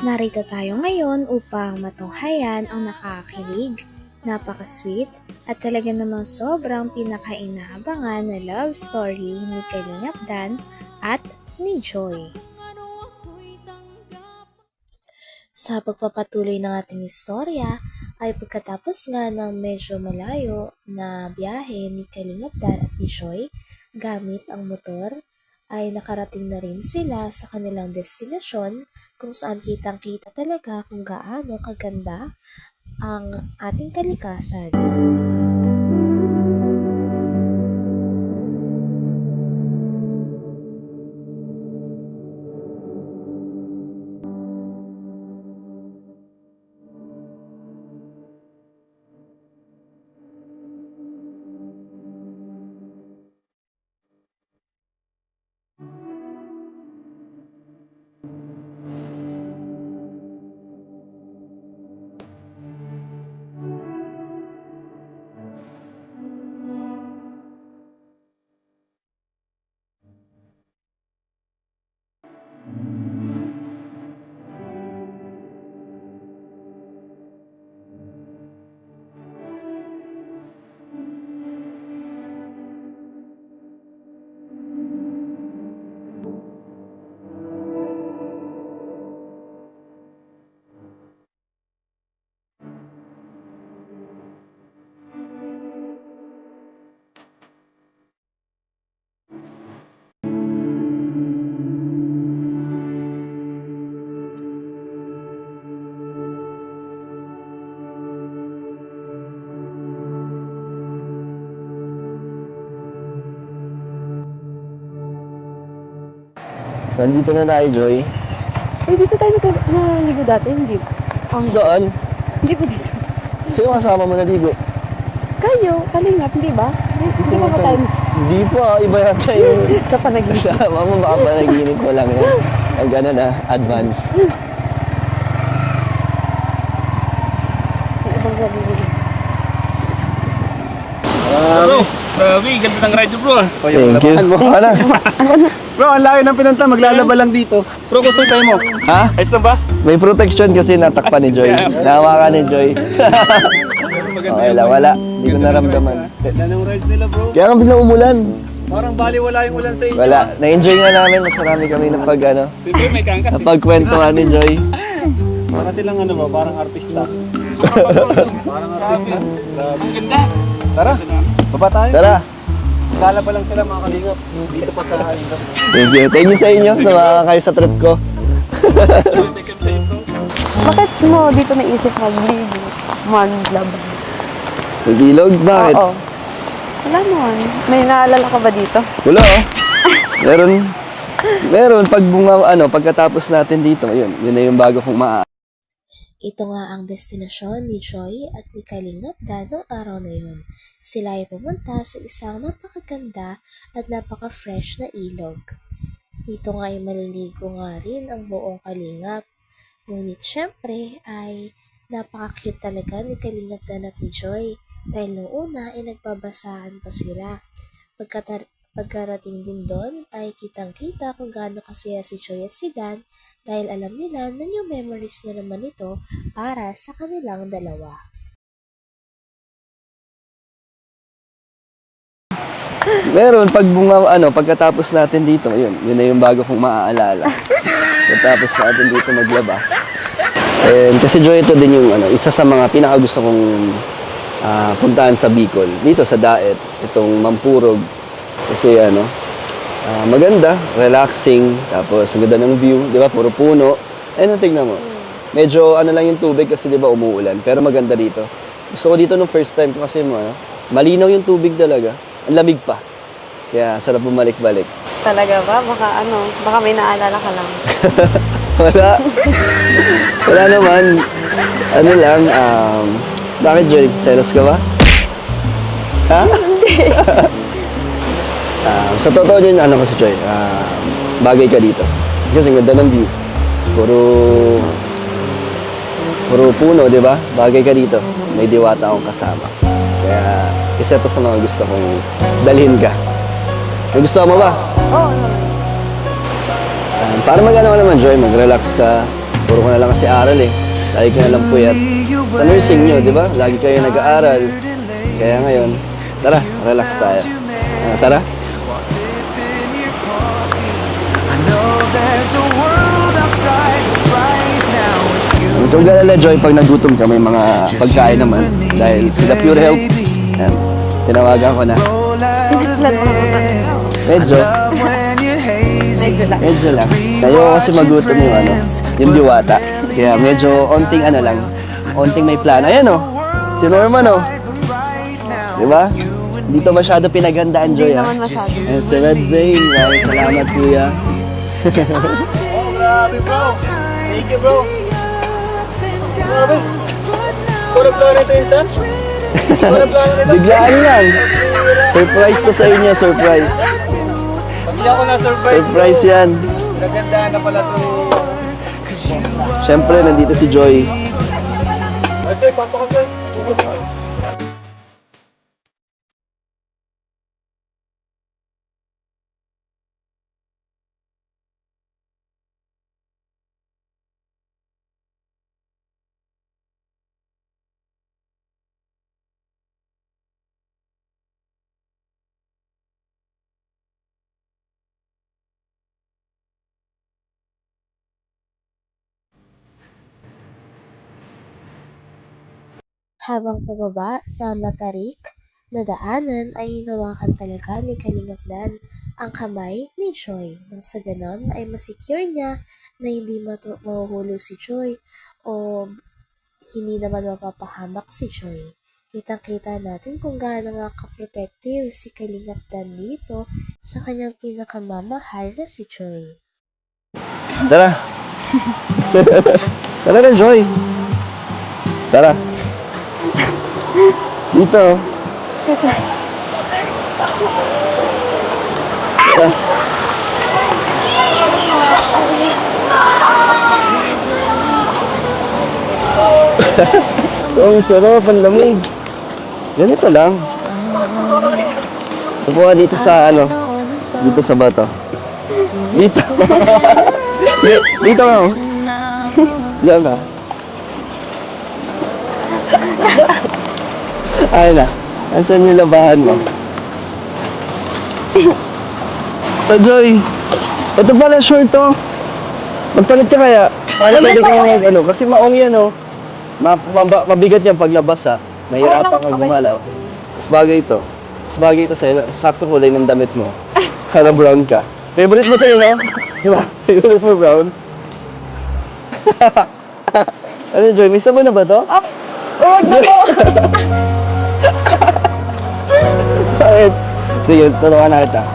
Narito tayo ngayon upang matunghayan ang nakakakilig, napaka-sweet at talaga namang sobrang pinaka-inaabangan na love story ni Kalingap Dan at ni Joy. Sa pagpapatuloy ng ating istorya ay pagkatapos nga ng medyo malayo na biyahe ni Kalingap Dan at ni Joy gamit ang motor, ay nakarating na rin sila sa kanilang destinasyon kung saan kitang-kita talaga kung gaano kaganda ang ating kalikasan. So, nandito na tayo, Joy. Eh, dito tayo naligo dati, hindi ba? Saan? Hindi ba dito? Sino kasama mo naligo? Kayo, Kalingap, hindi ba? Hindi ba tayo Hindi pa, iba yata yung... sa panaginip? Kasama mo, baka panaginip ko lang yan. Pag ano na, advance. Sa ibang naligo. Grabe, ganda ng ride bro. Thank you. Ano? Bro, ang layo ng pinunta, maglalaba lang dito. Bro, gusto tayo mo. Ha? Ayos na ba? May protection kasi natakpan ni Joy. Nahawakan ni Joy. Okay lang, wala. Hindi ko naramdaman. Ganda ng rides nila, bro. Kaya nga biglang umulan. Parang baliwala yung ulan sa inyo. Wala. Na-enjoy nga namin. Mas marami kami Sige, may kangkas. napagkwentuhan ni Joy. Parang silang ano ba, parang artista. Parang artista. Grabe. Ang ganda. Tara, baba tayo. Tara. Kala pa lang sila mga kalingap. Dito pa sa kalingap. Thank you. Thank you sa inyo sa mga kayo sa trip ko. Bakit mo dito naisip magligo? Maglaban? Nag-ilog? Bakit? Oo. Wala naman. May naalala ka ba dito? Wala oh. Meron pag pagkatapos natin dito, yun na yung bago kong Ito nga ang destinasyon ni Joy at ni Kalingap Dan noong araw na yun. Sila ay pumunta sa isang napakaganda at napaka-fresh na ilog. Dito nga ay maliligo nga rin ang buong Kalingap. Ngunit syempre ay napaka-cute talaga ni Kalingap Dan at ni Joy dahil noong una ay nagbabasaan pa sila. Pagkarating din doon ay kitang-kita kung gaano kasaya si Joy at si Dan dahil alam nila na new memories na naman ito para sa kanilang dalawa. Meron pagkatapos natin dito, yun na yung bago kong maaalala. Pagkatapos natin dito maglaba. Kasi Joy, ito din yung isa sa mga pinakagusto kong puntahan sa Bicol. Dito sa Daet, itong Mampurog. Kasi maganda, relaxing, tapos ganda ng view, di ba? Puro puno. Tingnan mo. Medyo lang yung tubig kasi di ba umuulan, pero maganda dito. Gusto ko dito nung first time ko kasi malinaw yung tubig talaga. Ang lamig pa. Kaya sarap bumalik-balik. Talaga ba? Baka may naalala ka lang. Wala. Wala naman. Bakit Joy? Selos ka ba? Ha? Sa totoo din, kasi Joy, bagay ka dito. Kasi ang ganda ng view. Puro puno, di ba? Bagay ka dito. May diwata akong kasama. Kaya, isa ito sa mga gusto kong dalhin ka. May gusto mo ba? Oo naman. Para mag-ano ka naman, Joy, mag-relax ka. Puro ka na lang kasi aral eh. Lagi ka na lang puyat. Sa nursing nyo, di ba? Lagi kayo nag-aaral. Kaya ngayon, tara, relax tayo. Tara. Huwag kang galala, Joy, pag nagutom ka, may mga pagkain naman. Dahil sila Pure Health, yan, tinawagan ko na. Medyo. Medyo lang. Ayoko kasi magutom yung yung diwata. Kaya medyo onting lang, onting may plano. Ayan si Norman Diba? Dito masyado pinaghandaan, Joy, ha? Naman masyado. And si Red Zane, maraming salamat, kuya. Grabe, bro. Thank you, bro. Grabe. Puro plano ito yun, son? Puro plano ito. Biglaan lang. Surprise to sa inyo, surprise. Pag ako na-surprise, Surprise yan. Nagandaan na pala ito. Siyempre, nandito si Joy. Okay, pasok ka. Habang pababa sa matarik na daanan ay hinawakan talaga ni Kalingap Dan ang kamay ni Joy. Nang sa ganon ay masecure niya na hindi mahuhulog si Joy o hindi naman mapapahamak si Joy. Kitang-kita natin kung gaano nga ka-protective si Kalingap Dan dito sa kanyang pinakamamahal na si Joy. Tara. Tara na, Joy. Tara. Dito. Oh, sarap, ang lamig. Ganito lang. Upo ka dito sa dito sa bato. Dito. Dito ka. Diyan ka. Ay na. Asan yung labahan mo? Joy. Ito pala short to. Magpalit ka kaya. Pwede ka kasi maong yan mabigat yan paglabas Mahirapan kang gumalaw. Sabagay ito sa'yo. Sakto kulay ng damit mo. Para brown ka. Favorite mo sa'yo, no? Diba? Favorite mo brown? Joy? May sabon na ba to? Huwag na po! Bakit? Sige, turuan na kita.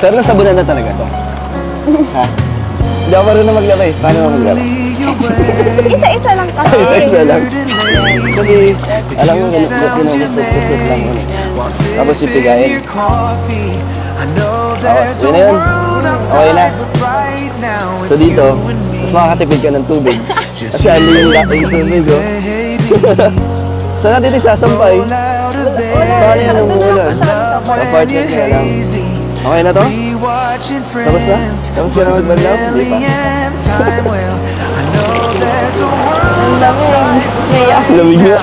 Pero nasabunan na talaga to. Ha? Hindi ako marunong maglaba eh. Paano mo maglaba? Isa-isa lang kasi. Isa lang. Kasi, alam mo, pinumusot-pusot lang mo. Tapos ipigayin. Yun na yun. Okay na. So dito, mas makakatipid ka ng tubig. Kasi ano yung tubig, Saan natin isasampay? Paano yan ang umuulan? Apartment nga lang. Okay na to? Tapos na? Tapos ka na magbanlaw? Hindi pa? Lamig nga.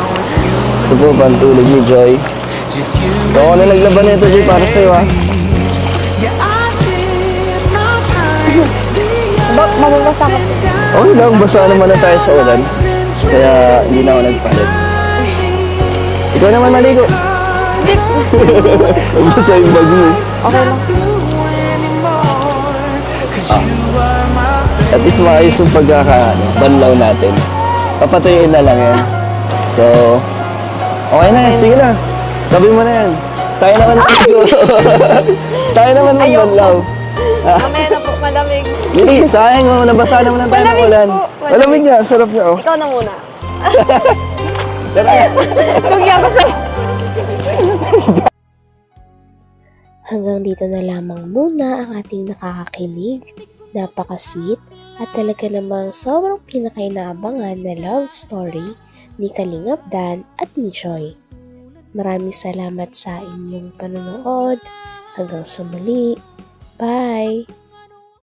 Ito po ba ang tulog ni Joy? So ako na naglaban na ito, Joy, para sa'yo, ha? Mababasa ka. Okay lang, basa naman na tayo sa ulan. Kaya hindi na ako nagpalit. Ikaw naman maligo. Basa yung bag mo. Okay lang. At least maayos yung banlaw natin. Papatuyuin na lang yan. So, okay na yan. Sige na. Tabi mo na yan. Tayo naman maligo. Tayo naman magbanlaw. Mamaya na po, malamig. Hindi, sayang nabasa naman ang tayo ng ulan. Malamig nga, sarap nga Ikaw na muna. Tara. Lugi ako sa'yo. Hanggang dito na lamang muna ang ating nakakakilig, napaka-sweet at talaga namang sobrang pinakainaabangan na love story ni Kalingap Dan at ni Joy. Maraming salamat sa inyong panonood. Hanggang sa muli. Bye!